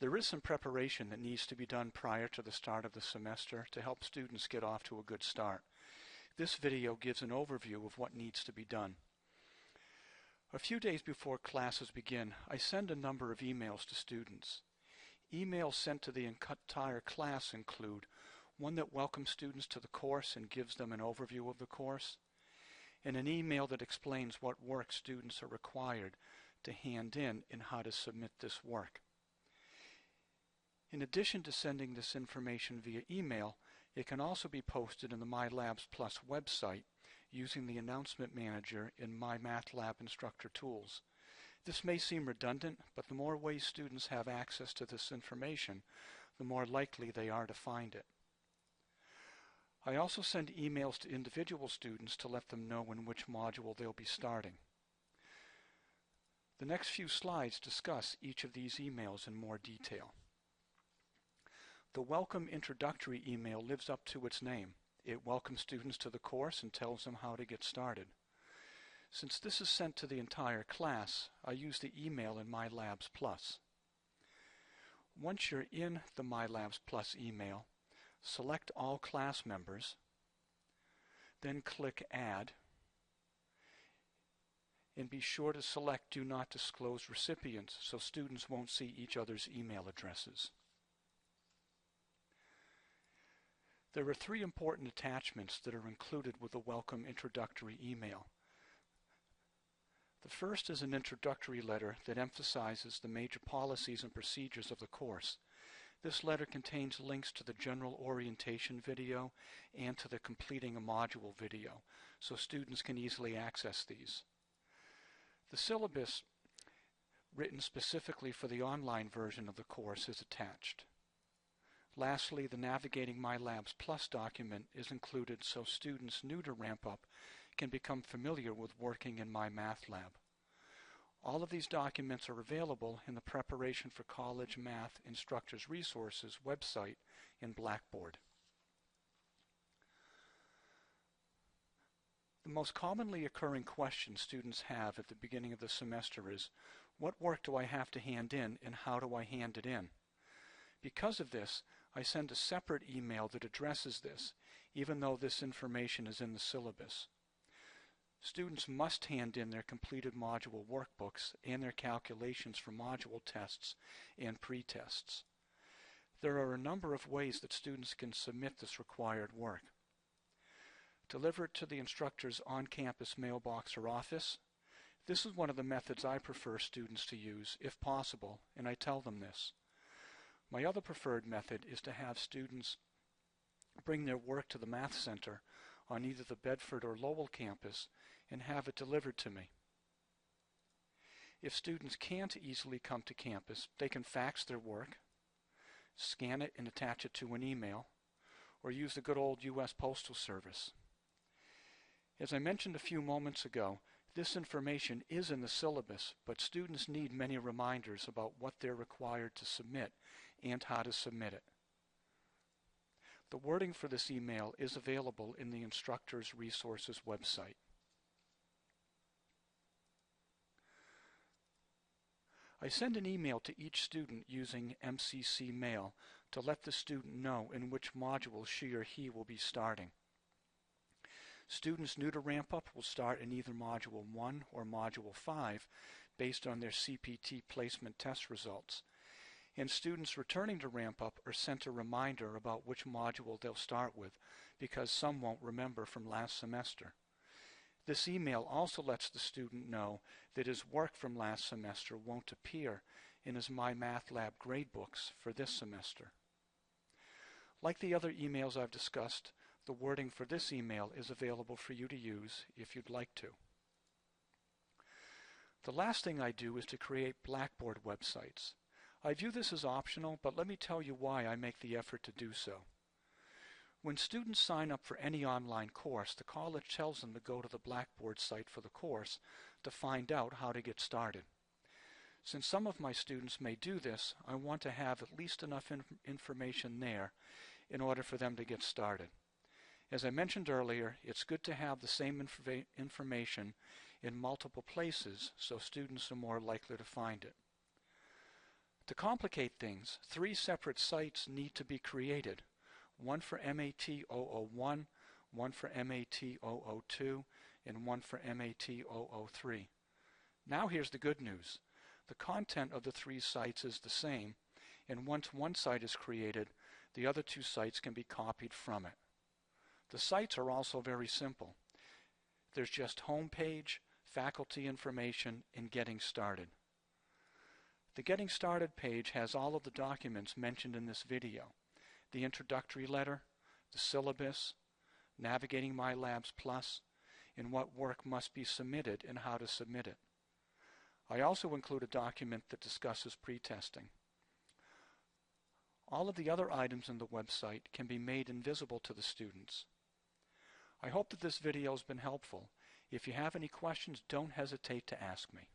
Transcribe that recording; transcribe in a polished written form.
There is some preparation that needs to be done prior to the start of the semester to help students get off to a good start. This video gives an overview of what needs to be done. A few days before classes begin, I send a number of emails to students. Emails sent to the entire class include one that welcomes students to the course and gives them an overview of the course, and an email that explains what work students are required to hand in and how to submit this work. In addition to sending this information via email, it can also be posted in the MyLabs Plus website using the Announcement Manager in MyMathLab Instructor Tools. This may seem redundant, but the more ways students have access to this information, the more likely they are to find it. I also send emails to individual students to let them know in which module they'll be starting. The next few slides discuss each of these emails in more detail. The Welcome Introductory email lives up to its name. It welcomes students to the course and tells them how to get started. Since this is sent to the entire class, I use the email in MyLabs Plus. Once you're in the MyLabs Plus email, select All Class Members, then click Add, and be sure to select Do Not Disclose Recipients so students won't see each other's email addresses. There are 3 important attachments that are included with the Welcome Introductory email. The first is an introductory letter that emphasizes the major policies and procedures of the course. This letter contains links to the general orientation video and to the completing a module video, so students can easily access these. The syllabus, written specifically for the online version of the course, is attached. Lastly, the Navigating MyLabs Plus document is included so students new to Ramp Up can become familiar with working in MyMathLab. All of these documents are available in the Preparation for College Math Instructors Resources website in Blackboard. The most commonly occurring question students have at the beginning of the semester is, what work do I have to hand in and how do I hand it in? Because of this, I send a separate email that addresses this, even though this information is in the syllabus. Students must hand in their completed module workbooks and their calculations for module tests and pre-tests. There are a number of ways that students can submit this required work. Deliver it to the instructor's on-campus mailbox or office. This is one of the methods I prefer students to use, if possible, and I tell them this. My other preferred method is to have students bring their work to the Math Center on either the Bedford or Lowell campus and have it delivered to me. If students can't easily come to campus, they can fax their work, scan it and attach it to an email, or use the good old U.S. Postal Service. As I mentioned a few moments ago, this information is in the syllabus, but students need many reminders about what they're required to submit and how to submit it. The wording for this email is available in the Instructors Resources website. I send an email to each student using MCC Mail to let the student know in which module she or he will be starting. Students new to Ramp Up will start in either Module 1 or Module 5 based on their CPT placement test results. And students returning to Ramp Up are sent a reminder about which module they'll start with because some won't remember from last semester. This email also lets the student know that his work from last semester won't appear in his MyMathLab gradebooks for this semester. Like the other emails I've discussed, the wording for this email is available for you to use if you'd like to. The last thing I do is to create Blackboard websites. I view this as optional, but let me tell you why I make the effort to do so. When students sign up for any online course, the college tells them to go to the Blackboard site for the course to find out how to get started. Since some of my students may do this, I want to have at least enough information there in order for them to get started. As I mentioned earlier, it's good to have the same information in multiple places so students are more likely to find it. To complicate things, 3 separate sites need to be created, one for MAT 001, one for MAT 002, and one for MAT 003. Now here's the good news. The content of the 3 sites is the same, and once one site is created, the other 2 sites can be copied from it. The sites are also very simple. There's just home page, faculty information, and getting started. The Getting Started page has all of the documents mentioned in this video: the introductory letter, the syllabus, Navigating MyLabs Plus, and what work must be submitted and how to submit it. I also include a document that discusses pretesting. All of the other items in the website can be made invisible to the students. I hope that this video has been helpful. If you have any questions, don't hesitate to ask me.